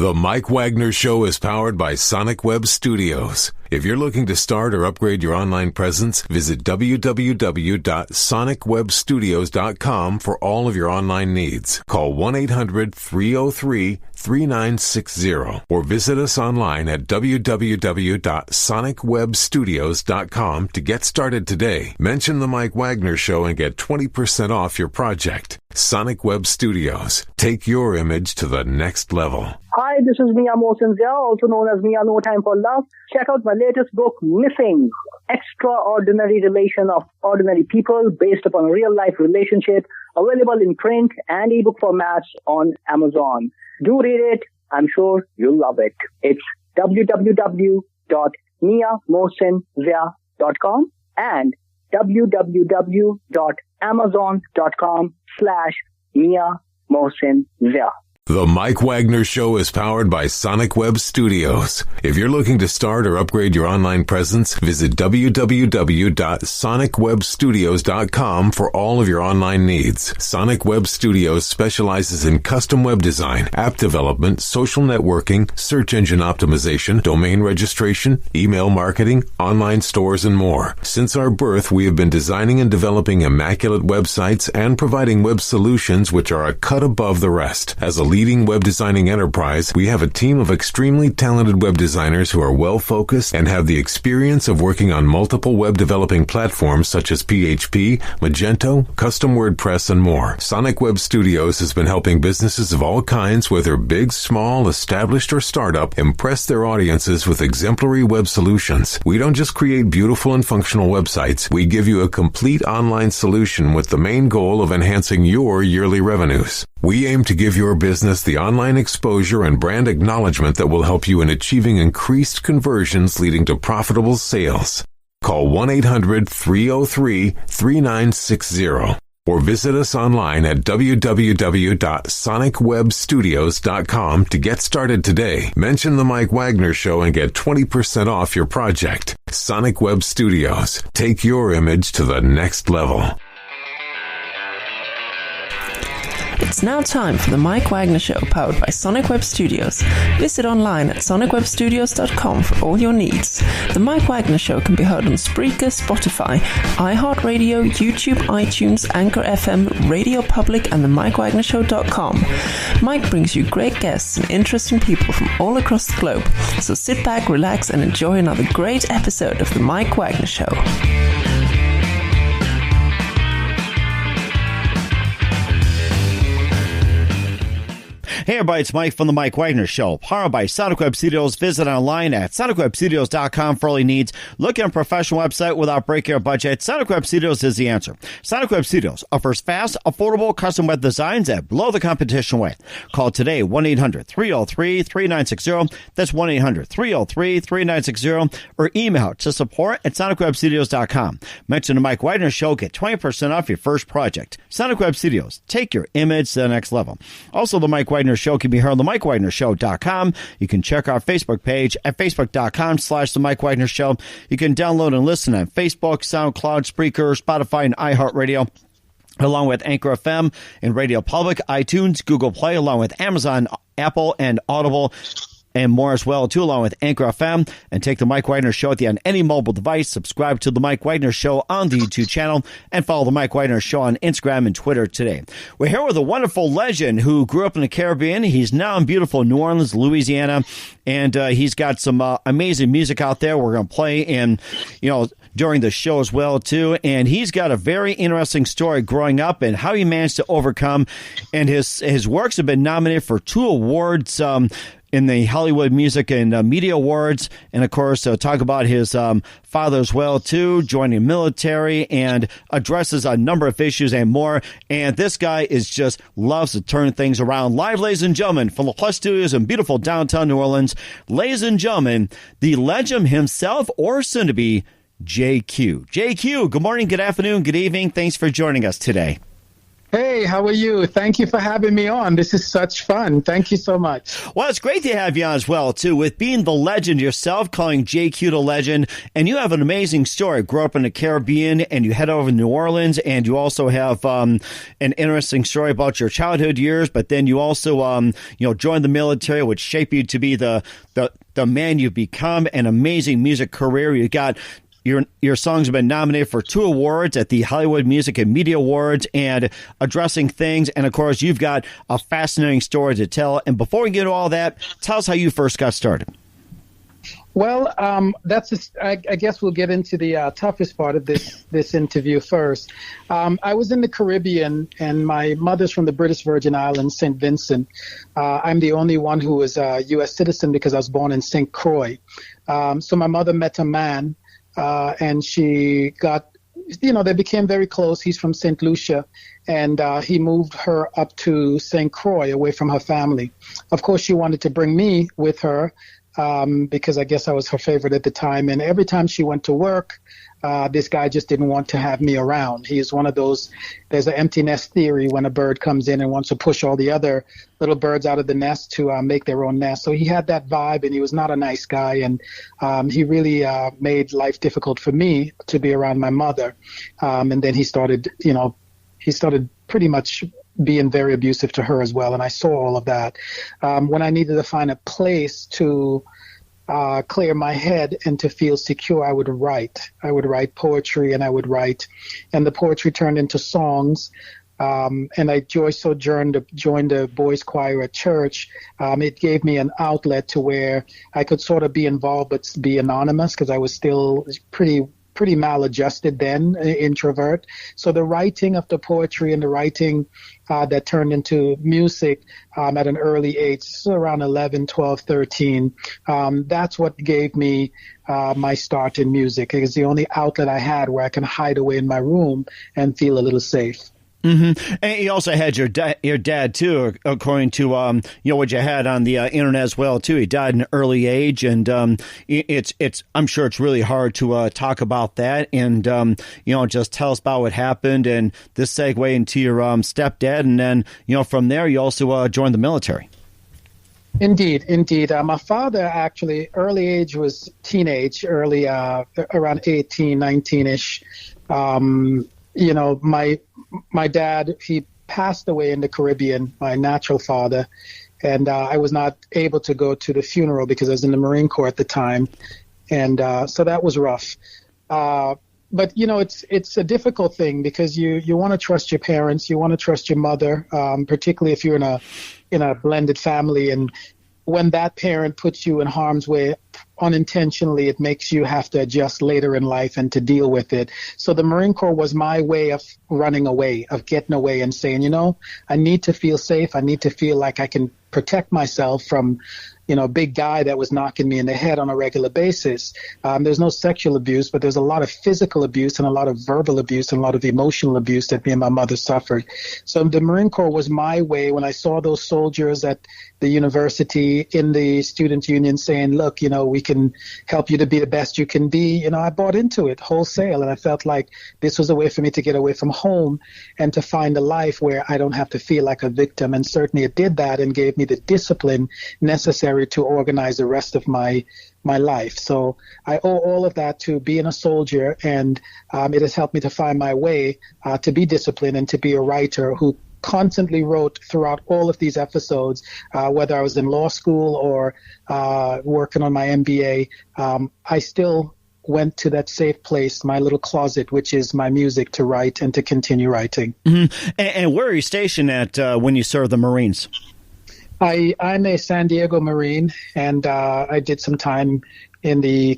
The Mike Wagner Show is powered by Sonic Web Studios. If you're looking to start or upgrade your online presence, visit www.sonicwebstudios.com for all of your online needs. Call 1-800-303-3960 or visit us online at www.sonicwebstudios.com to get started today. Mention The Mike Wagner Show and get 20% off your project. Sonic Web Studios. Take your image to the next level. Hi, this is Mia Mohsen-Zia, also known as Mia No Time for Love. Check out my latest book, Missing, Extraordinary Relation of Ordinary People, based upon a real-life relationship, available in print and ebook formats on Amazon. Do read it. I'm sure you'll love it. It's www.miamohsenzia.com and www.amazon.com/Mia Mohsen-Zia. The Mike Wagner Show is powered by Sonic Web Studios. If you're looking to start or upgrade your online presence, visit www.sonicwebstudios.com for all of your online needs. Sonic Web Studios specializes in custom web design, app development, social networking, search engine optimization, domain registration, email marketing, online stores, and more. Since our birth, we have been designing and developing immaculate websites and providing web solutions which are a cut above the rest. As a leading web designing enterprise, we have a team of extremely talented web designers who are well-focused and have the experience of working on multiple web developing platforms such as PHP, Magento, custom WordPress, and more. Sonic Web Studios has been helping businesses of all kinds, whether big, small, established, or startup, impress their audiences with exemplary web solutions. We don't just create beautiful and functional websites. We give you a complete online solution with the main goal of enhancing your yearly revenues. We aim to give your business the online exposure and brand acknowledgement that will help you in achieving increased conversions leading to profitable sales. Call 1-800-303-3960 or visit us online at www.sonicwebstudios.com to get started today. Mention The Mike Wagner Show and get 20% off your project. Sonic Web Studios. Take your image to the next level. It's now time for the Mike Wagner Show, powered by Sonic Web Studios. Visit online at sonicwebstudios.com for all your needs. The Mike Wagner Show can be heard on Spreaker, Spotify, iHeartRadio, YouTube, iTunes, Anchor FM, Radio Public, and themikewagnershow.com. Mike brings you great guests and interesting people from all across the globe. So sit back, relax, and enjoy another great episode of the Mike Wagner Show. Hey everybody, it's Mike from The Mike Wagner Show, powered by Sonic Web Studios. Visit online at sonicwebstudios.com for all your needs. Looking at a professional website without breaking your budget? Sonic Web Studios is the answer. Sonic Web Studios offers fast, affordable custom web designs at below the competition rate. Call today, 1-800-303-3960. That's 1-800-303-3960. Or email to support@sonicwebstudios.com. Mention The Mike Wagner Show, get 20% off your first project. Sonic Web Studios, take your image to the next level. Also, The Mike Wagner Show can be heard on themikewagnershow.com. You can check our Facebook page at facebook.com/The Mike Wagner Show. You can download and listen on Facebook, SoundCloud, Spreaker, Spotify, and iHeartRadio, along with Anchor FM and Radio Public, iTunes, Google Play, along with Amazon, Apple, and Audible, and more as well, too, along with Anchor FM. And take The Mike Wagner Show at the on any mobile device. Subscribe to The Mike Wagner Show on the YouTube channel, and follow The Mike Wagner Show on Instagram and Twitter today. We're here with a wonderful legend who grew up in the Caribbean. He's now in beautiful New Orleans, Louisiana, and he's got some amazing music out there we're going to play in, during the show as well, too. And he's got a very interesting story growing up and how he managed to overcome. And his works have been nominated for 2 awards, in the Hollywood Music and Media Awards, and of course talk about his father as well too, joining the military, and addresses a number of issues and more. And this guy just loves to turn things around. Live, ladies and gentlemen, from the Plus Studios in beautiful downtown New Orleans, ladies and gentlemen, the legend himself, or soon to be, JayQ. JayQ, good morning, good afternoon, good evening. Thanks for joining us today. Hey, how are you? Thank you for having me on. This is such fun. Thank you so much. Well, it's great to have you on as well, too, with being the legend yourself, calling JayQ the legend. And you have an amazing story. Grew up in the Caribbean and you head over to New Orleans, and you also have an interesting story about your childhood years. But then you also, joined the military, which shaped you to be the man you've become. An amazing music career. You got Your songs have been nominated for 2 awards at the Hollywood Music and Media Awards, and addressing things. And, of course, you've got a fascinating story to tell. And before we get to all that, tell us how you first got started. Well, I guess we'll get into the toughest part of this interview first. I was in the Caribbean, and my mother's from the British Virgin Islands, St. Vincent. I'm the only one who was a U.S. citizen because I was born in St. Croix. So my mother met a man. And she got, they became very close. He's from St. Lucia, and he moved her up to St. Croix, away from her family. Of course, she wanted to bring me with her because I guess I was her favorite at the time. And every time she went to work, this guy just didn't want to have me around. He is one of those, there's an empty nest theory when a bird comes in and wants to push all the other little birds out of the nest to make their own nest. So he had that vibe, and he was not a nice guy. And he really made life difficult for me to be around my mother. And then he started pretty much being very abusive to her as well. And I saw all of that. When I needed to find a place to clear my head and to feel secure, I would write. I would write poetry, and the poetry turned into songs. And I joined the boys' choir at church. It gave me an outlet to where I could sort of be involved but be anonymous, because I was still pretty maladjusted then, introvert. So the writing of the poetry and the writing that turned into music at an early age, so around 11, 12, 13, that's what gave me my start in music. It was the only outlet I had where I can hide away in my room and feel a little safe. Mm-hmm. And you also had your dad too, according to what you had on the internet as well too. He died at an early age, and it's I'm sure it's really hard to talk about that, and just tell us about what happened, and this segue into your stepdad, and then from there you also joined the military. Indeed. My father, actually, early age was teenage, early around 18, 19-ish. My dad, he passed away in the Caribbean, my natural father, and I was not able to go to the funeral because I was in the Marine Corps at the time, and so that was rough. But it's a difficult thing because you want to trust your parents, you want to trust your mother, particularly if you're in a blended family, and when that parent puts you in harm's way unintentionally, it makes you have to adjust later in life and to deal with it. So the Marine Corps was my way of running away, of getting away and saying, I need to feel safe. I need to feel like I can protect myself from, a big guy that was knocking me in the head on a regular basis. There's no sexual abuse, but there's a lot of physical abuse and a lot of verbal abuse and a lot of emotional abuse that me and my mother suffered. So the Marine Corps was my way. When I saw those soldiers at the university in the student union saying, look, we can help you to be the best you can be, I bought into it wholesale. And I felt like this was a way for me to get away from home and to find a life where I don't have to feel like a victim. And certainly it did that and gave me the discipline necessary to organize the rest of my life. So I owe all of that to being a soldier, and it has helped me to find my way to be disciplined and to be a writer who constantly wrote throughout all of these episodes, whether I was in law school or working on my MBA. I still went to that safe place, my little closet, which is my music, to write and to continue writing. Mm-hmm. And where are you stationed at when you serve the Marines? I'm a San Diego Marine, and I did some time in the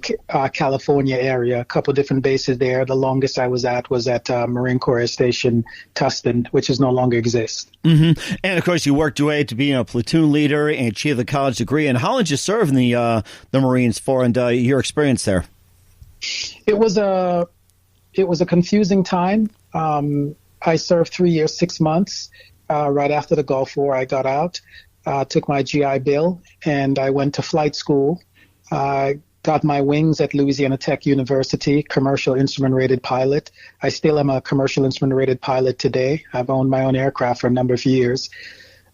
California area, a couple of different bases there. The longest I was at Marine Corps Air Station Tustin, which no longer exists. Mm-hmm. And, of course, you worked your way to being a platoon leader and achieve the college degree. And how long did you serve in the Marines for, and your experience there? It was a confusing time. I served 3 years, 6 months. Right after the Gulf War, I got out. Took my GI Bill, and I went to flight school. got my wings at Louisiana Tech University, commercial instrument rated pilot. I still am a commercial instrument rated pilot today. I've owned my own aircraft for a number of years.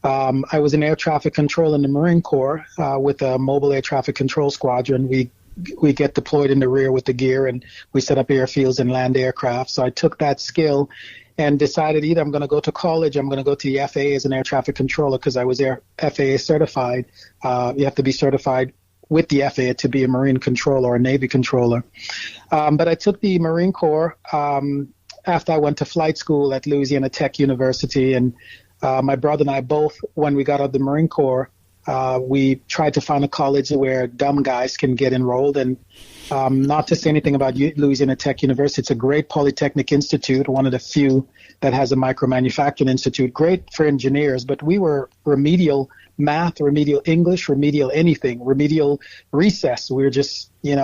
I was in air traffic control in the Marine Corps with a mobile air traffic control squadron. We get deployed in the rear with the gear, and we set up airfields and land aircraft. So I took that skill and decided either I'm going to go to college, I'm going to go to the FAA as an air traffic controller because I was FAA certified. You have to be certified with the FAA to be a Marine controller or a Navy controller. But I took the Marine Corps after I went to flight school at Louisiana Tech University. And my brother and I both, when we got out of the Marine Corps, we tried to find a college where dumb guys can get enrolled. And not to say anything about Louisiana Tech University, it's a great polytechnic institute, one of the few that has a micro-manufacturing institute, great for engineers, but we were remedial math, remedial English, remedial anything, remedial recess. We were just, we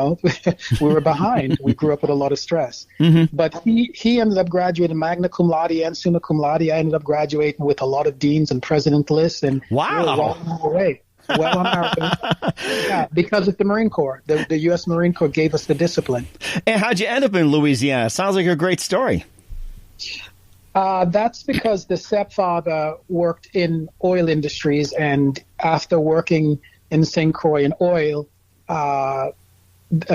were behind. We grew up with a lot of stress. Mm-hmm. But he ended up graduating magna cum laude and summa cum laude. I ended up graduating with a lot of deans and president lists. And wow. We were well on our way. Well on our way. Yeah, because of the Marine Corps. The U.S. Marine Corps gave us the discipline. And how'd you end up in Louisiana? Sounds like a great story. That's because the stepfather worked in oil industries, and after working in St. Croix in oil, a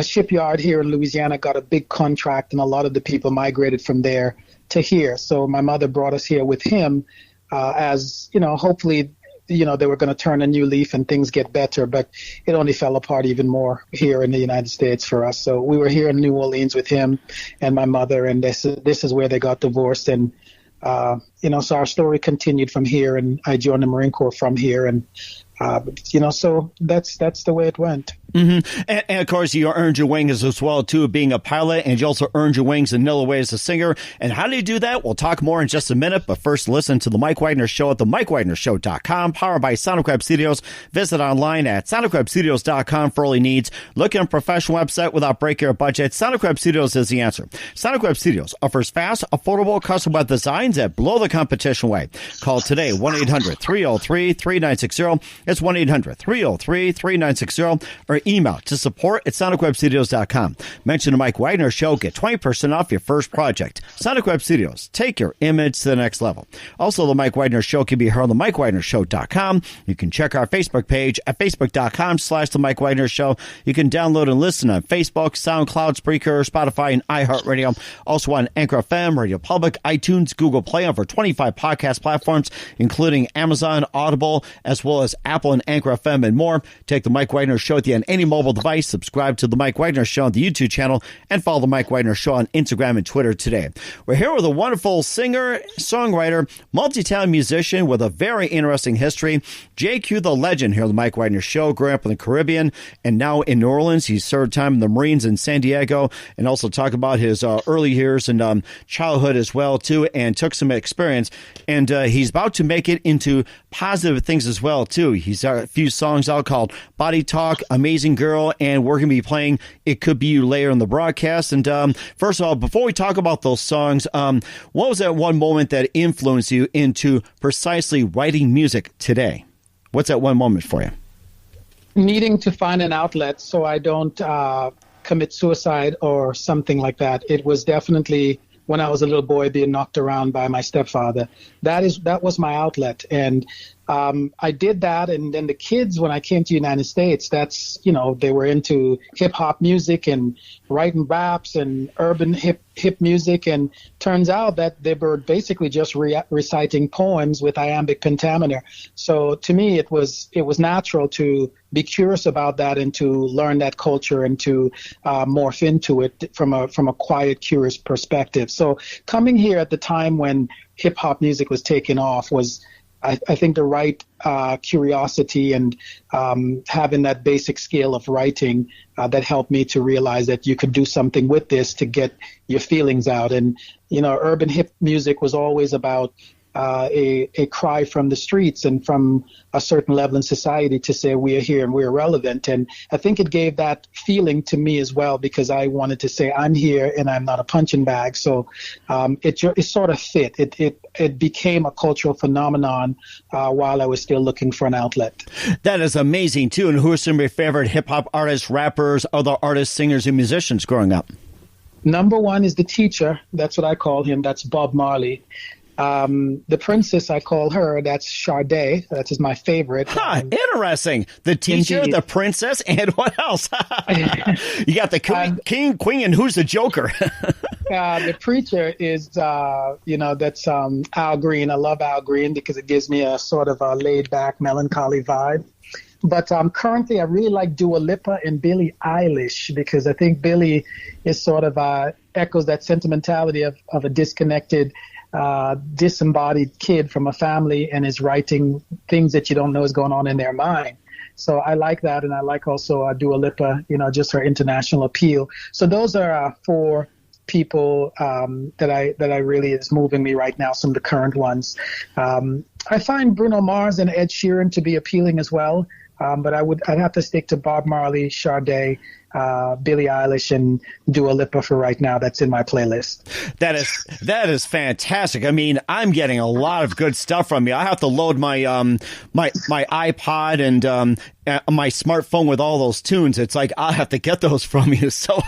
shipyard here in Louisiana got a big contract, and a lot of the people migrated from there to here. So my mother brought us here with him as, hopefully, they were going to turn a new leaf and things get better, but it only fell apart even more here in the United States for us. So we were here in New Orleans with him and my mother, and this is where they got divorced. And, so our story continued from here, and I joined the Marine Corps from here. And, so that's the way it went. Mm-hmm. And of course, you earned your wings as well, too, being a pilot, and you also earned your wings in another way as a singer. And how do you do that? We'll talk more in just a minute, but first listen to The Mike Wagner Show at themikewagnershow.com, powered by Sonic Web Studios. Visit online at sonicwebstudios.com for all your needs. Look at a professional website without breaking your budget. Sonic Web Studios is the answer. Sonic Web Studios offers fast, affordable custom web designs that blow the competition away. Call today, 1-800-303-3960. It's 1-800-303-3960, or email to support@sonicwebstudios.com. Mention the Mike Wagner Show. Get 20% off your first project. Sonic Web Studios. Take your image to the next level. Also, the Mike Wagner Show can be heard on themikewagnershow.com. You can check our Facebook page at facebook.com/the Mike Wagner Show. You can download and listen on Facebook, SoundCloud, Spreaker, Spotify, and iHeartRadio. Also on Anchor FM, Radio Public, iTunes, Google Play, over 25 podcast platforms, including Amazon, Audible, as well as Apple and Anchor FM and more. Take the Mike Wagner Show with you on any mobile device. Subscribe to the Mike Wagner Show on the YouTube channel, and follow the Mike Wagner Show on Instagram and Twitter today. We're here with a wonderful singer, songwriter, multi-talented musician with a very interesting history. JayQ, the legend, here on the Mike Wagner Show. Growing up in the Caribbean and now in New Orleans. He served time in the Marines in San Diego, and also talk about his early years and childhood as well too, and took some experience. And he's about to make it into positive things as well too. He's got a few songs out called Body Talk, Amazing Girl, and we're going to be playing It Could Be You later in the broadcast. And first of all, before we talk about those songs, what was that one moment that influenced you into precisely writing music today? What's that one moment for you? Needing to find an outlet so I don't commit suicide or something like that. It was definitely when I was a little boy being knocked around by my stepfather. That was my outlet. And I did that. And then the kids, when I came to the United States, they were into hip hop music and writing raps and urban hip music. And turns out that they were basically just reciting poems with iambic pentameter. So to me, it was natural to be curious about that and to learn that culture and to morph into it from a quiet, curious perspective. So coming here at the time when hip hop music was taking off was, I think, the right curiosity and having that basic skill of writing that helped me to realize that you could do something with this to get your feelings out. And, urban hip music was always about a cry from the streets and from a certain level in society to say we are here and we're relevant. And I think it gave that feeling to me as well, because I wanted to say I'm here and I'm not a punching bag. So it sort of fit. It became a cultural phenomenon while I was still looking for an outlet. That is amazing, too. And who are some of your favorite hip-hop artists, rappers, other artists, singers, and musicians growing up? Number one is the teacher. That's what I call him. That's Bob Marley. The princess, I call her, that's Sade. That is my favorite. Interesting. The teacher, indeed. The princess, and what else? You got the king, queen, and who's the joker? The preacher is, that's Al Green. I love Al Green because it gives me a sort of a laid-back, melancholy vibe. But currently, I really like Dua Lipa and Billie Eilish, because I think Billie is sort of echoes that sentimentality of a disconnected, disembodied kid from a family, and is writing things that you don't know is going on in their mind. So I like that, and I like also Dua Lipa, just her international appeal. So those are four people that I really is moving me right now, some of the current ones. I find Bruno Mars and Ed Sheeran to be appealing as well. But I'd have to stick to Bob Marley, Sade, Billie Eilish, and Dua Lipa for right now. That's in my playlist. That is fantastic. I mean, I'm getting a lot of good stuff from you. I have to load my my iPod and my smartphone with all those tunes. It's like I have to get those from you. So.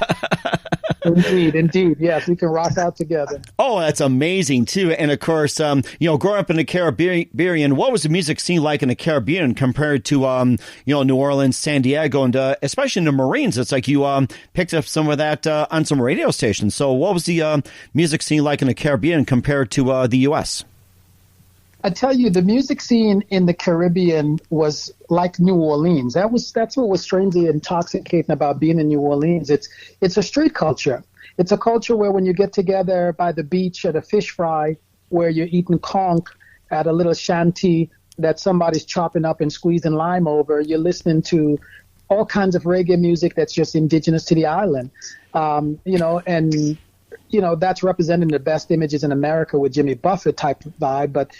Indeed. Yes, we can rock out together. Oh, that's amazing, too. And, of course, growing up in the Caribbean, what was the music scene like in the Caribbean compared to, New Orleans, San Diego, and especially in the Marines? It's like you picked up some of that on some radio stations. So what was the music scene like in the Caribbean compared to the U.S.? I tell you, the music scene in the Caribbean was like New Orleans. That's what was strangely intoxicating about being in New Orleans. It's a street culture. It's a culture where when you get together by the beach at a fish fry, where you're eating conch at a little shanty that somebody's chopping up and squeezing lime over, you're listening to all kinds of reggae music that's just indigenous to the island. That's representing the best images in America with Jimmy Buffett type vibe. But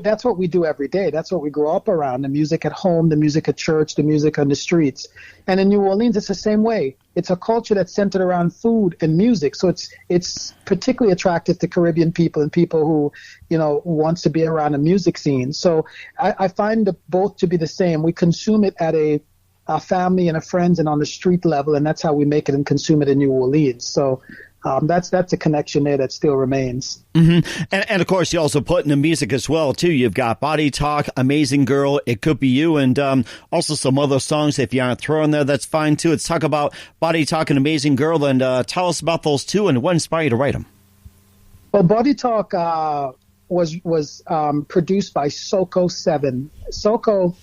that's what we do every day. That's what we grow up around. The music at home, the music at church, the music on the streets. And in New Orleans, it's the same way. It's a culture that's centered around food and music. So it's particularly attractive to Caribbean people and people who, wants to be around a music scene. So I find both to be the same. We consume it at a family and a friends and on the street level, and that's how we make it and consume it in New Orleans. So that's a connection there that still remains. Mm-hmm. And of course, you also put in the music as well, too. You've got Body Talk, Amazing Girl, It Could Be You, and also some other songs. If you aren't throwing there, that's fine, too. Let's talk about Body Talk and Amazing Girl, and tell us about those two and what inspired you to write them. Well, Body Talk was produced by Soko7. Soko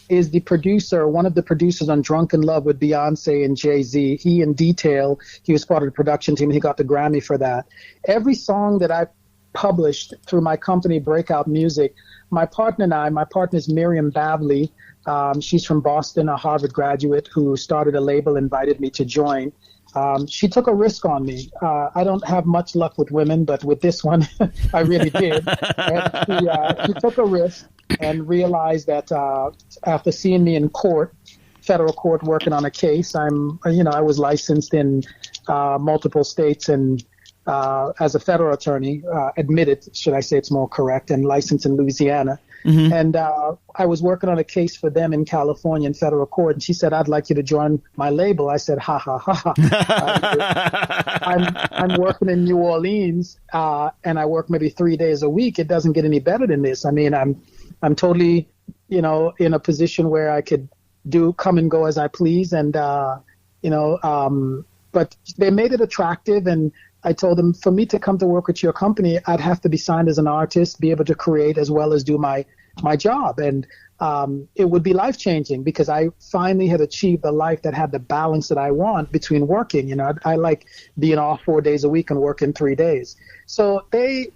is the producer, one of the producers on Drunk in Love with Beyonce and Jay-Z. He in Detail, he was part of the production team. He got the Grammy for that. Every song that I published through my company, Breakout Music, my partner is Miriam Bavley. She's from Boston, a Harvard graduate who started a label, invited me to join. She took a risk on me. I don't have much luck with women, but with this one, I really did. And she took a risk and realized that after seeing me in court, federal court, working on a case, I was licensed in multiple states and as a federal attorney, admitted, should I say it's more correct, and licensed in Louisiana. Mm-hmm. And I was working on a case for them in California in federal court, and she said, "I'd like you to join my label." I said, "Ha ha ha ha." I'm working in New Orleans, and I work maybe 3 days a week. It doesn't get any better than this. I mean, I'm totally, in a position where I could come and go as I please, and but they made it attractive, and I told them, for me to come to work with your company, I'd have to be signed as an artist, be able to create as well as do my job. And it would be life-changing because I finally had achieved a life that had the balance that I want between working. I like being off 4 days a week and working 3 days. So they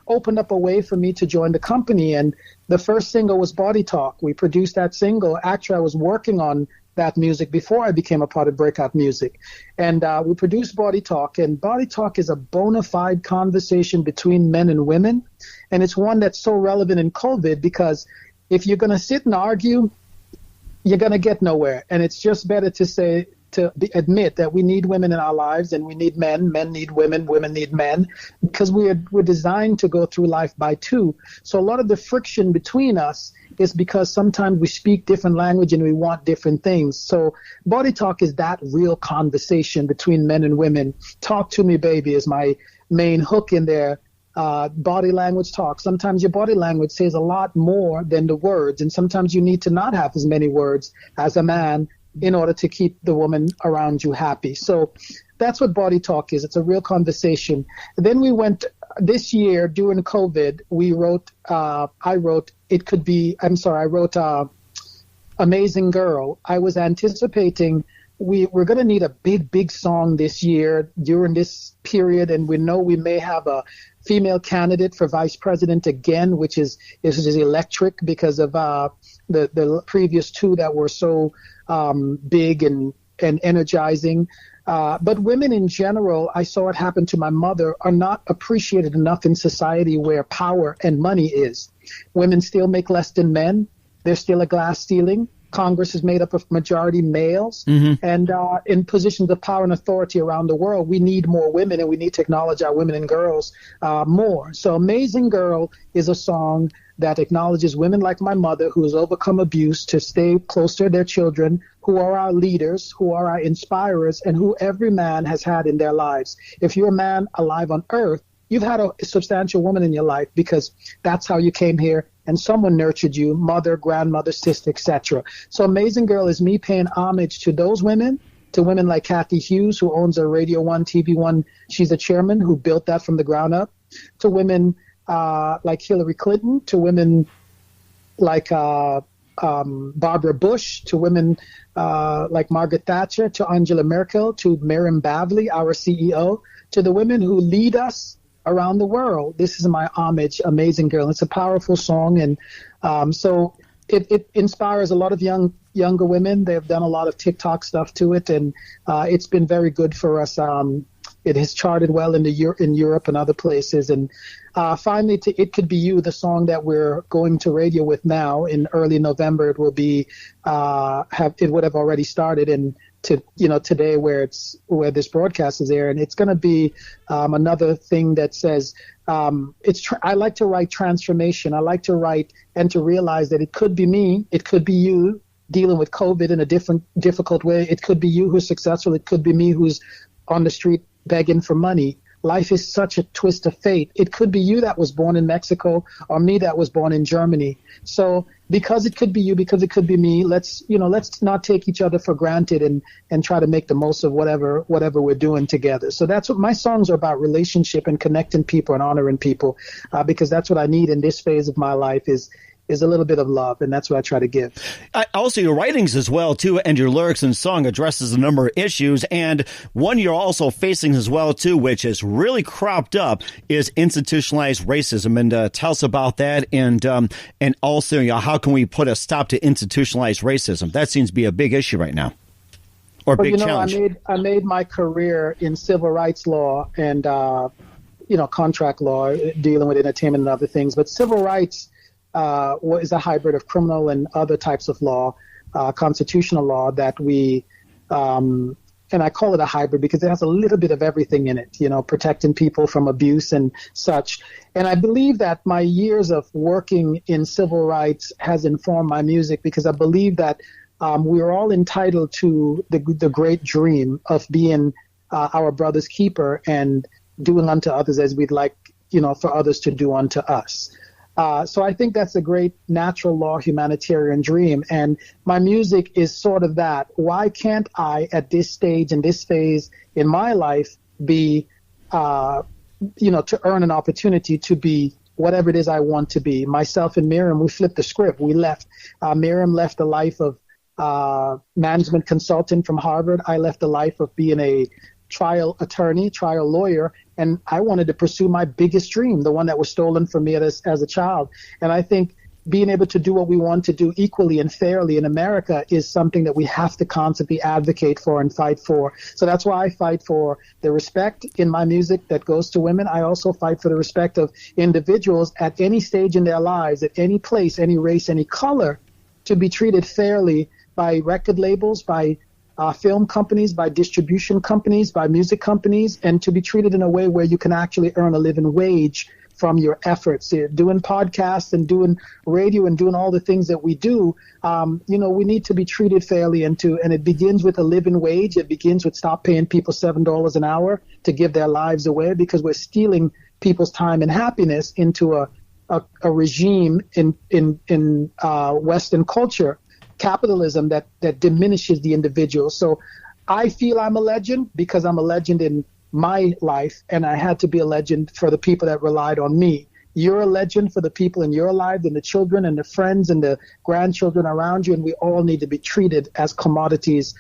opened up a way for me to join the company. And the first single was Body Talk. We produced that single. Actually, I was working on that music before I became a part of Breakout Music. And we produced Body Talk, and Body Talk is a bona fide conversation between men and women. And it's one that's so relevant in COVID, because if you're going to sit and argue, you're going to get nowhere. And it's just better to admit that we need women in our lives, and we need men need women need men, because we're designed to go through life by two. So a lot of the friction between us is because sometimes we speak different language and we want different things. So Body Talk is that real conversation between men and women. Talk to me, baby, is my main hook in there. Body language talk. Sometimes your body language says a lot more than the words, and sometimes you need to not have as many words as a man in order to keep the woman around you happy. So that's what Body Talk is. It's a real conversation. Then we went this year during COVID. I wrote Amazing Girl. I was anticipating we're going to need a big song this year during this period, and we know we may have a female candidate for vice president again, which is electric because of the previous two that were so big and energizing. But women in general, I saw it happen to my mother, are not appreciated enough in society where power and money is. Women still make less than men. There's still a glass ceiling. Congress is made up of majority males. Mm-hmm. And in positions of power and authority around the world, we need more women, and we need to acknowledge our women and girls more. So Amazing Girl is a song that acknowledges women like my mother, who has overcome abuse, to stay close to their children, who are our leaders, who are our inspirers, and who every man has had in their lives. If you're a man alive on earth, you've had a substantial woman in your life, because that's how you came here, and someone nurtured you, mother, grandmother, sister, etc. So Amazing Girl is me paying homage to those women, to women like Kathy Hughes, who owns a Radio 1, TV 1. She's a chairman who built that from the ground up, to women like Hillary Clinton, to women like Barbara Bush, to women like Margaret Thatcher, to Angela Merkel, to Miriam Bavely, our CEO, to the women who lead us around the world. This is my homage, Amazing Girl. It's a powerful song, and so it inspires a lot of younger women. They've done a lot of TikTok stuff to it, and it's been very good for us. It has charted well in Europe and other places. And finally, to It Could Be You, the song that we're going to radio with now in early November. It will be it would have already started in today where this broadcast is airing. It's going to be another thing that says I like to write transformation. I like to write and to realize that it could be me, it could be you dealing with COVID in a difficult way. It could be you who's successful. It could be me who's on the street begging for money. Life is such a twist of fate. It could be you that was born in Mexico, or me that was born in Germany. So because it could be you, because it could be me, let's not take each other for granted and try to make the most of whatever we're doing together. So that's what my songs are about: relationship and connecting people and honoring people, because that's what I need in this phase of my life is a little bit of love, and that's what I try to give. Also, your writings as well, too, and your lyrics and song addresses a number of issues, and one you're also facing as well, too, which is really cropped up, is institutionalized racism. And tell us about that, and also, how can we put a stop to institutionalized racism? That seems to be a big issue right now, or big challenge. I made my career in civil rights law and contract law, dealing with entertainment and other things, but civil rights is a hybrid of criminal and other types of law, constitutional law that we, and I call it a hybrid because it has a little bit of everything in it, protecting people from abuse and such. And I believe that my years of working in civil rights has informed my music, because I believe that we're all entitled to the great dream of being our brother's keeper and doing unto others as we'd like, for others to do unto us. So I think that's a great natural law humanitarian dream. And my music is sort of that. Why can't I, at this stage and this phase in my life, be, to earn an opportunity to be whatever it is I want to be? Myself and Miriam, we flipped the script. We left. Miriam left a life of management consultant from Harvard. I left a life of being a trial attorney, trial lawyer, and I wanted to pursue my biggest dream, the one that was stolen from me as a child. And I think being able to do what we want to do equally and fairly in America is something that we have to constantly advocate for and fight for. So that's why I fight for the respect in my music that goes to women. I also fight for the respect of individuals at any stage in their lives, at any place, any race, any color, to be treated fairly by record labels, by film companies, by distribution companies, by music companies, and to be treated in a way where you can actually earn a living wage from your efforts. Doing podcasts and doing radio and doing all the things that we do, we need to be treated fairly, and it begins with a living wage. It begins with stop paying people $7 an hour to give their lives away, because we're stealing people's time and happiness into a regime in Western culture, capitalism, that diminishes the individual. So I feel I'm a legend because I'm a legend in my life, and I had to be a legend for the people that relied on me. You're a legend for the people in your life and the children and the friends and the grandchildren around you, and we all need to be treated as commodities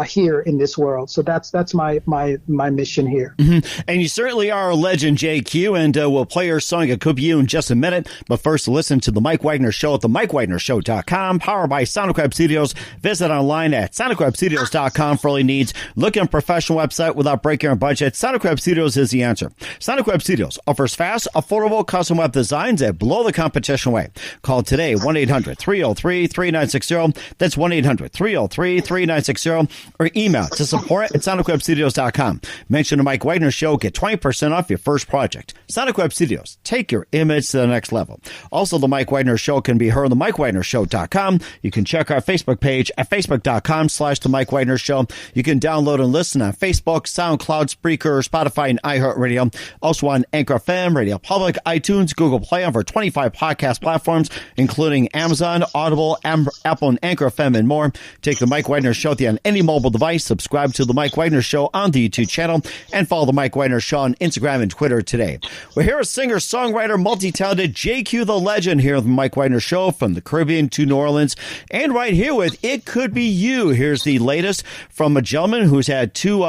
here in this world. So that's my mission here. Mm-hmm. And you certainly are a legend, JayQ, and we'll play your song It Could Be You in just a minute. But first, listen to The Mike Wagner Show at themikewagnershow.com, powered by Sonic Web Studios. Visit online at sonicwebstudios.com for all your needs. Look at a professional website without breaking your budget. Sonic Web Studios is the answer. Sonic Web Studios offers fast, affordable, custom web designs that blow the competition away. Call today, 1-800-303-3960. That's 1-800-303-3960. Or email to support@sonicwebstudios.com. Mention the Mike Wagner Show. Get 20% off your first project. Sonic Web Studios. Take your image to the next level. Also, the Mike Wagner Show can be heard on themikewagnershow.com. You can check our Facebook page at facebook.com/The Mike Wagner Show. You can download and listen on Facebook, SoundCloud, Spreaker, Spotify, and iHeartRadio. Also on Anchor FM, Radio Public, iTunes, Google Play, over 25 podcast platforms, including Amazon, Audible, Apple, and Anchor FM, and more. Take the Mike Wagner Show on any mobile device. Subscribe to the Mike Wagner Show on the YouTube channel, and follow the Mike Wagner Show on Instagram and Twitter today. We're here, a singer, songwriter, multi-talented JayQ the Legend here with the Mike Wagner Show, from the Caribbean to New Orleans, and right here with It Could Be You. Here's the latest from a gentleman who's had two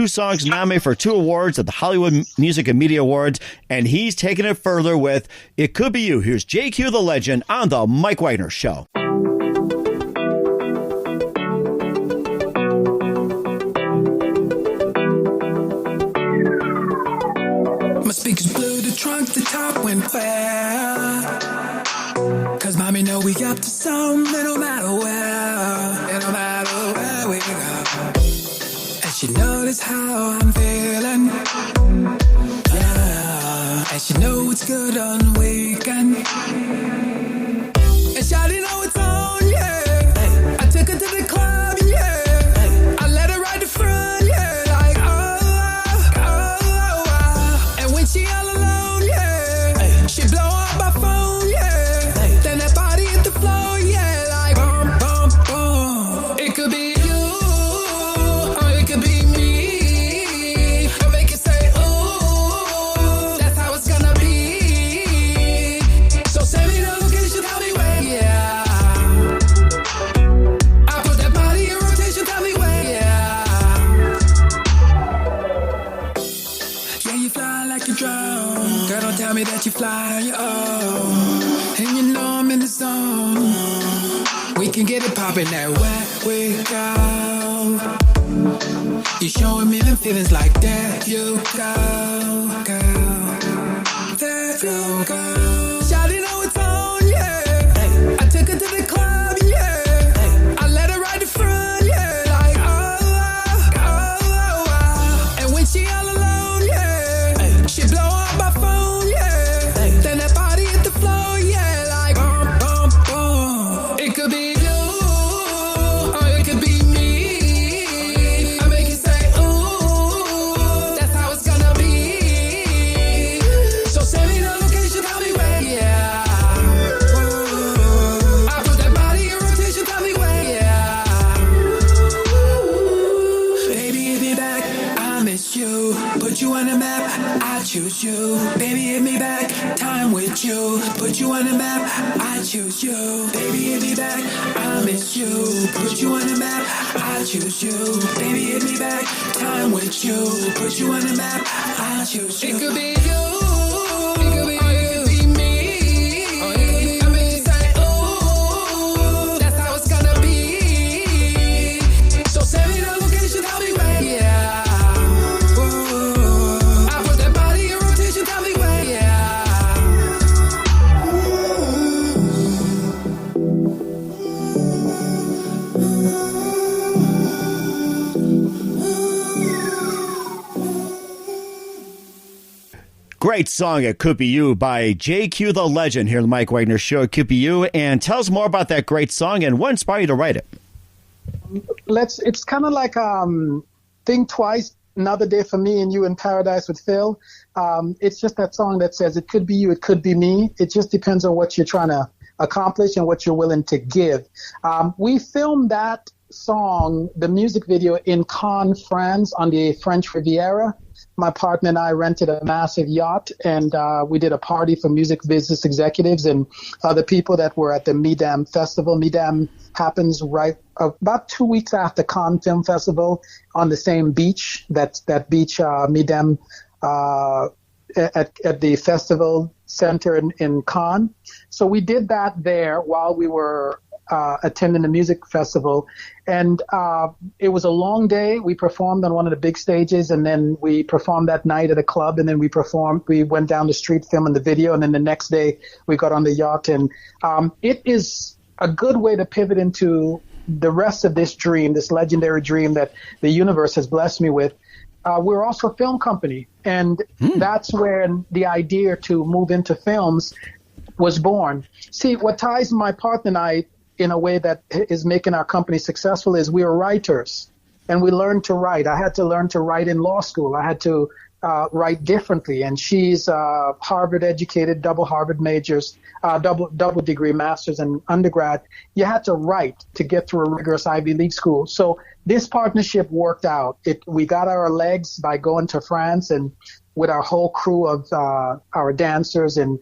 songs nominated for 2 awards at the Hollywood Music and Media Awards, and he's taking it further with It Could Be You. Here's JayQ the Legend on the Mike Wagner Show. My speakers blew, the trunk, the top went where? Cause mommy know we up to something no matter where. And no matter where we go. And she noticed how I'm feeling. And she know it's good on the weekend. And shawty know it's on, yeah. Hey. I took her to the club, yeah. Hey. I let her ride the front, yeah. Like, oh. And when she all alone, yeah. Hey. She blow up my phone, yeah. Hey. Then that body hit the floor, yeah. Like, boom, boom, boom. It could be you, or it could be me. I'll make it say, ooh. That's how it's gonna be. So send me the location, tell me where, yeah. I put that body in rotation, tell me where, yeah. Yeah, you fly like a drone. Girl, don't tell me that you fly on your own. And you know I'm in the zone. We can get it poppin' that where we go. You showing me them feelings like there you go, girl. There you go. Shawty know it's on, yeah. Hey. I took her to the club, yeah. Hey. I let her ride the front, yeah. Like, oh. And when she all alone, yeah. Hey. She blow up my phone, yeah. Hey. Then that body hit the floor, yeah. Like, boom, boom, boom. It could be you, or it could be me. I make it say, ooh. That's how it's gonna be. So send me the location, tell me where, yeah. I put that body in rotation, tell me where, yeah. Baby, hit me back, I miss you. Put you on the map, I choose you. Baby, hit me back, time with you. Put you on the map, I choose you. Baby, hit me back, I miss you. Put you on the map, I choose you. Baby, hit me back, time with you. Put you on the map, I choose you. It could be you. It could be you. It could be me. Or it could be I make you say, ooh. great song, It Could Be You, by JayQ the Legend here on the Mike Wagner Show. It Could Be You. And tell us more about that great song and what inspired you to write it. It's kind of like Think Twice, Another Day for Me and You in Paradise with Phil. It's just that song that says it could be you, it could be me. It just depends on what you're trying to accomplish and what you're willing to give. We filmed that song, the music video, in Cannes, France, on the French Riviera. My partner and I rented a massive yacht, and we did a party for music business executives and other people that were at the Midam Festival. Midam happens right about 2 weeks after Cannes Film Festival on the same beach. That beach, Midam, at the festival center in Cannes. So we did that there while we were attending the music festival. And it was a long day. We performed on one of the big stages, and then we performed that night at a club, and then we went down the street filming the video, and then the next day we got on the yacht. And it is a good way to pivot into the rest of this dream, this legendary dream that the universe has blessed me with. We're also a film company, and that's where the idea to move into films was born. See, what ties my partner and I in a way that is making our company successful is we are writers, and we learned to write. I had to learn to write in law school. I had to write differently, and she's Harvard educated, double Harvard majors, double degree masters and undergrad. You had to write to get through a rigorous Ivy League school. So this partnership worked out. We got our legs by going to France, and with our whole crew of our dancers and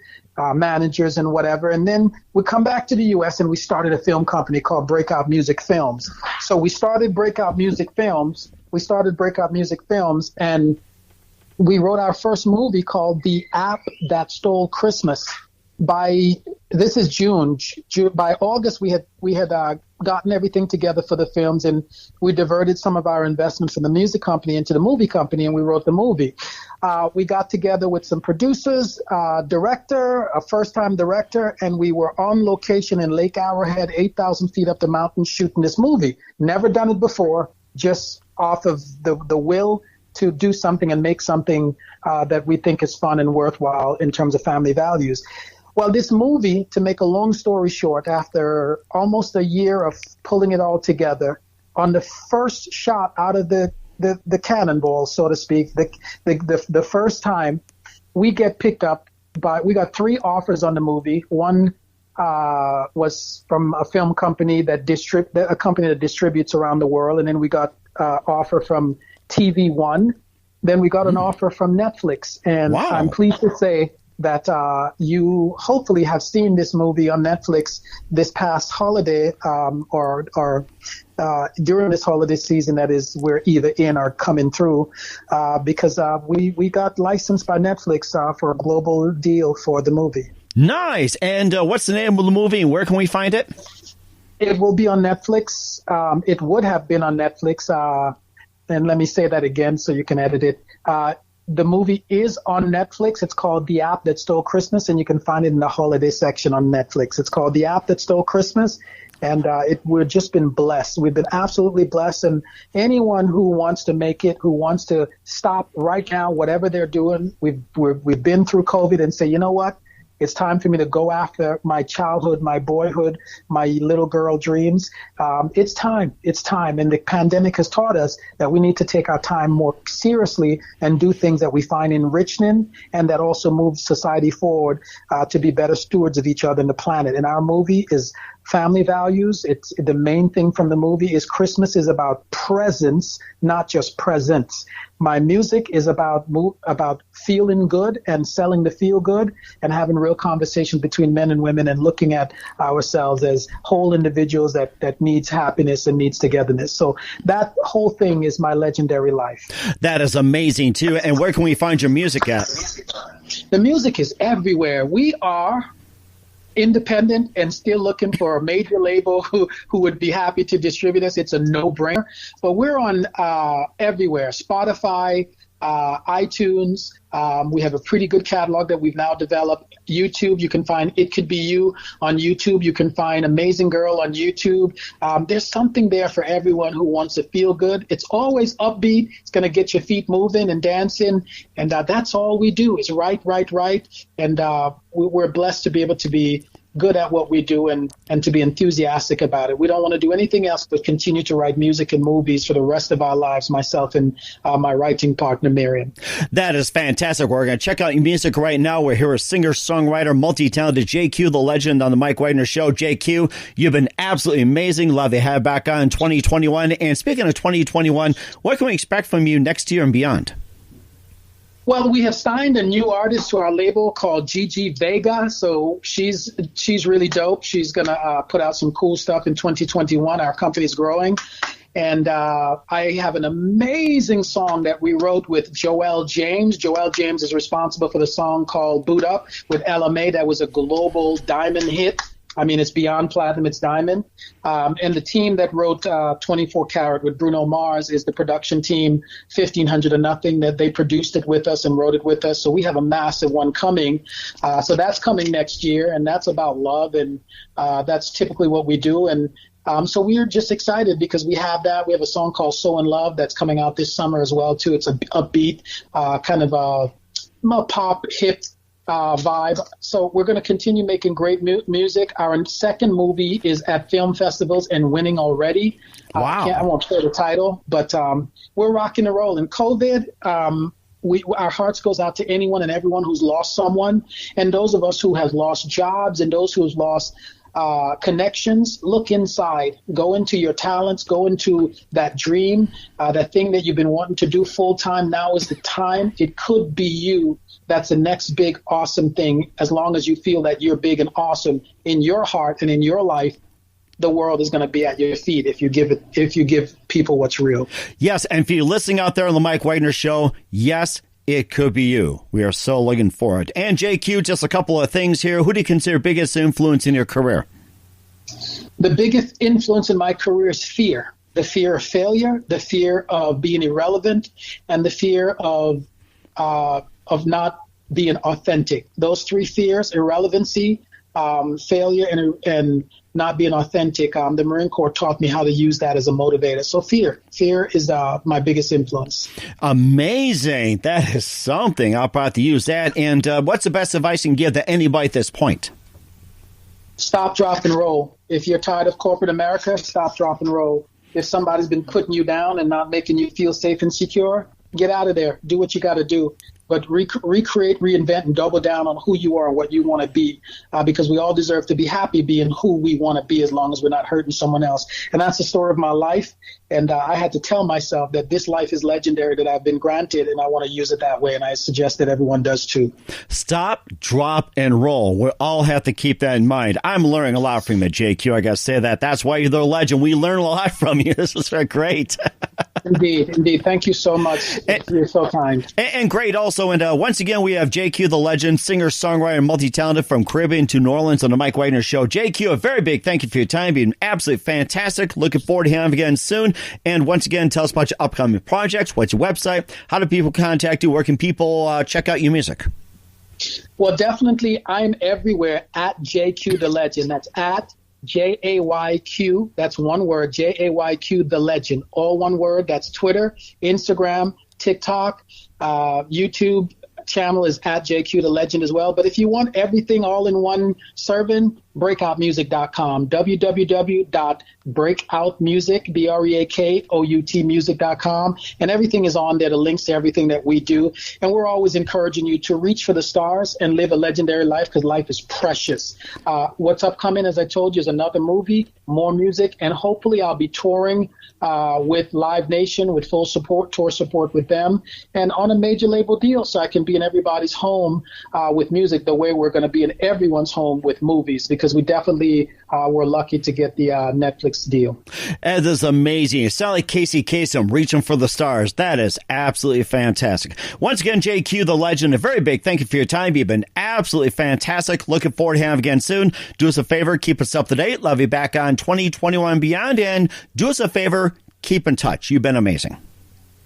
managers and whatever. And then we come back to the U.S. and we started a film company called Breakout Music Films. So we started Breakout Music Films. And we wrote our first movie called The App That Stole Christmas. This is June. By August, we had gotten everything together for the films, and we diverted some of our investment from the music company into the movie company, and we wrote the movie. We got together with some producers, a first-time director, and we were on location in Lake Arrowhead, 8,000 feet up the mountain, shooting this movie. Never done it before, just off of the will to do something and make something that we think is fun and worthwhile in terms of family values. Well, this movie, to make a long story short, after almost a year of pulling it all together, on the first shot out of the cannonball, so to speak, the first time, we get picked up we got 3 offers on the movie. One was from a film company that distributes around the world, and then we got offer from TV One. Then we got an offer from Netflix, and wow. I'm pleased to say that you hopefully have seen this movie on Netflix this past holiday, or during this holiday season. That is, we're either in or coming through, because we got licensed by Netflix for a global deal for the movie. Nice. And what's the name of the movie, and where can we find it? It will be on Netflix. It would have been on Netflix. And let me say that again so you can edit it. The movie is on Netflix. It's called The App That Stole Christmas, and you can find it in the holiday section on Netflix. It's called The App That Stole Christmas, and we've just been blessed. We've been absolutely blessed, and anyone who wants to make it, who wants to stop right now, whatever they're doing, we've been through COVID, and say, you know what? It's time for me to go after my childhood, my boyhood, my little girl dreams. It's time. And the pandemic has taught us that we need to take our time more seriously and do things that we find enriching and that also move society forward to be better stewards of each other and the planet. And our movie is family values. It's the main thing from the movie is Christmas is about presence, not just presents. My music is about feeling good and selling the feel good and having real conversations between men and women and looking at ourselves as whole individuals that needs happiness and needs togetherness. So that whole thing is my legendary life. That is amazing too. And where can we find your music at? The music is everywhere. We are independent and still looking for a major label who would be happy to distribute us. It's a no-brainer. But we're on everywhere. Spotify, iTunes. We have a pretty good catalog that we've now developed. YouTube, you can find It Could Be You on YouTube. You can find Amazing Girl on YouTube. There's something there for everyone who wants to feel good. It's always upbeat. It's going to get your feet moving and dancing. And that's all we do is write. And we're blessed to be able to be good at what we do and to be enthusiastic about it. We don't want to do anything else but continue to write music and movies for the rest of our lives, myself and my writing partner, Miriam. That is fantastic. We're going to check out your music right now. We're here with singer-songwriter, multi-talented JayQ, the legend on the Mike Wagner Show. JayQ, you've been absolutely amazing. Love to have you back on 2021. And speaking of 2021, what can we expect from you next year and beyond? Well, we have signed a new artist to our label called Gigi Vega. So she's really dope. She's going to put out some cool stuff in 2021. Our company's growing. And I have an amazing song that we wrote with Joel James. Joel James is responsible for the song called Boot Up with LMA. That was a global diamond hit. I mean, it's beyond platinum, it's diamond. And the team that wrote 24 Karat with Bruno Mars is the production team, 1500 or Nothing, that they produced it with us and wrote it with us. So we have a massive one coming. So that's coming next year, and that's about love, and that's typically what we do. And so we're just excited because we have that. We have a song called So In Love that's coming out this summer as well, too. It's a upbeat, kind of a pop, hip vibe. So we're going to continue making great music. Our second movie is at film festivals and winning already. Wow. I won't share the title, but we're rocking and rolling. COVID, our hearts goes out to anyone and everyone who's lost someone, and those of us who have lost jobs and those who have lost connections. Look inside, go into your talents, go into that dream, that thing that you've been wanting to do full time. Now is the time. It could be you. That's the next big awesome thing. As long as you feel that you're big and awesome in your heart and in your life, the world is going to be at your feet if you give people what's real. Yes, and for you listening out there on the Mike Wagner Show, yes, it could be you. We are so looking forward. And JayQ, just a couple of things here. Who do you consider biggest influence in your career? The biggest influence in my career is fear. The fear of failure, the fear of being irrelevant, and the fear of not being authentic. Those three fears: irrelevancy, failure, and not being authentic. The Marine Corps taught me how to use that as a motivator. So fear is my biggest influence. Amazing. That is something. I'll probably have to use that. And what's the best advice you can give to anybody at this point? Stop, drop, and roll. If you're tired of corporate America, stop, drop, and roll. If somebody's been putting you down and not making you feel safe and secure, get out of there. Do what you got to do. But recreate, reinvent, and double down on who you are and what you want to be, because we all deserve to be happy being who we want to be as long as we're not hurting someone else. And that's the story of my life. And I had to tell myself that this life is legendary, that I've been granted, and I want to use it that way. And I suggest that everyone does too. Stop, drop, and roll. We all have to keep that in mind. I'm learning a lot from you, JayQ. I got to say that. That's why you're the legend. We learn a lot from you. This is great. Indeed. Thank you so much. You're so kind. And great also. And once again, we have JayQ, the legend, singer, songwriter, multi-talented from Caribbean to New Orleans on the Mike Wagner Show. JayQ, a very big thank you for your time. Being absolutely fantastic. Looking forward to having you again soon. And once again, tell us about your upcoming projects. What's your website? How do people contact you? Where can people check out your music? Well, definitely, I'm everywhere at JayQ, the legend. That's at JayQ. That's one word, JayQ, the legend. All one word. That's Twitter, Instagram, TikTok, YouTube channel is at JayQ, the legend as well. But if you want everything all in one serving, breakoutmusic.com, www.breakoutmusic, BREAKOUT music.com. And everything is on there, the links to everything that we do. And we're always encouraging you to reach for the stars and live a legendary life, because life is precious. What's upcoming, as I told you, is another movie, more music, and hopefully I'll be touring with Live Nation, with full support, tour support with them, and on a major label deal, so I can be in everybody's home with music the way we're going to be in everyone's home with movies, because we definitely were lucky to get the Netflix deal. That is amazing. You sound like Casey Kasem reaching for the stars. That is absolutely fantastic. Once again, JayQ, the legend, a very big thank you for your time. You've been absolutely fantastic. Looking forward to having you again soon. Do us a favor, keep us up to date. Love you back on 2021 and beyond. And do us a favor, keep in touch. You've been amazing.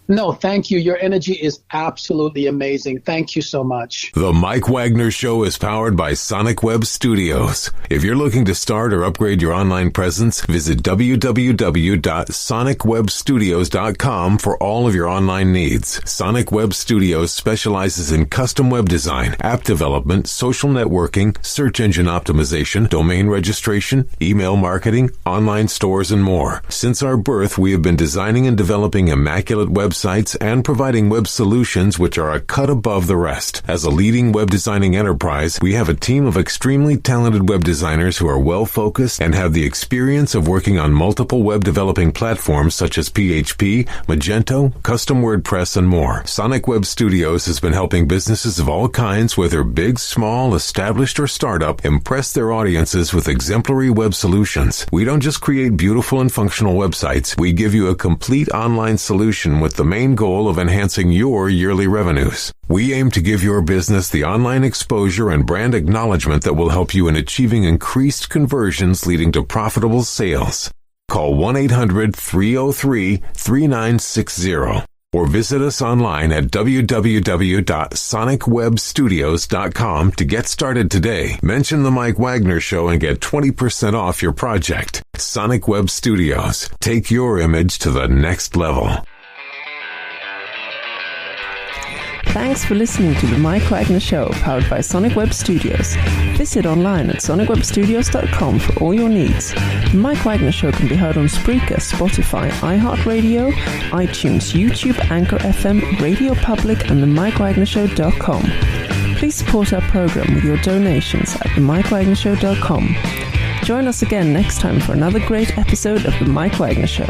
No, thank you. Your energy is absolutely amazing. Thank you so much. The Mike Wagner Show is powered by Sonic Web Studios. If you're looking to start or upgrade your online presence, visit www.sonicwebstudios.com for all of your online needs. Sonic Web Studios specializes in custom web design, app development, social networking, search engine optimization, domain registration, email marketing, online stores, and more. Since our birth, we have been designing and developing immaculate websites and providing web solutions which are a cut above the rest. As a leading web designing enterprise, we have a team of extremely talented web designers who are well-focused and have the experience of working on multiple web developing platforms such as PHP, Magento, Custom WordPress, and more. Sonic Web Studios has been helping businesses of all kinds, whether big, small, established, or startup, impress their audiences with exemplary web solutions. We don't just create beautiful and functional websites. We give you a complete online solution with the main goal of enhancing your yearly revenues. We aim to give your business the online exposure and brand acknowledgement that will help you in achieving increased conversions leading to profitable sales. Call 1-800-303-3960 or visit us online at www.sonicwebstudios.com to get started today. Mention the Mike Wagner Show and get 20% off your project. Sonic Web Studios. Take your image to the next level. Thanks for listening to the Mike Wagner Show, powered by Sonic Web Studios. Visit online at sonicwebstudios.com for all your needs. The Mike Wagner Show can be heard on Spreaker, Spotify, iHeartRadio, iTunes, YouTube, Anchor FM, Radio Public, and themikewagnershow.com. Please support our program with your donations at themikewagnershow.com. Join us again next time for another great episode of The Mike Wagner Show.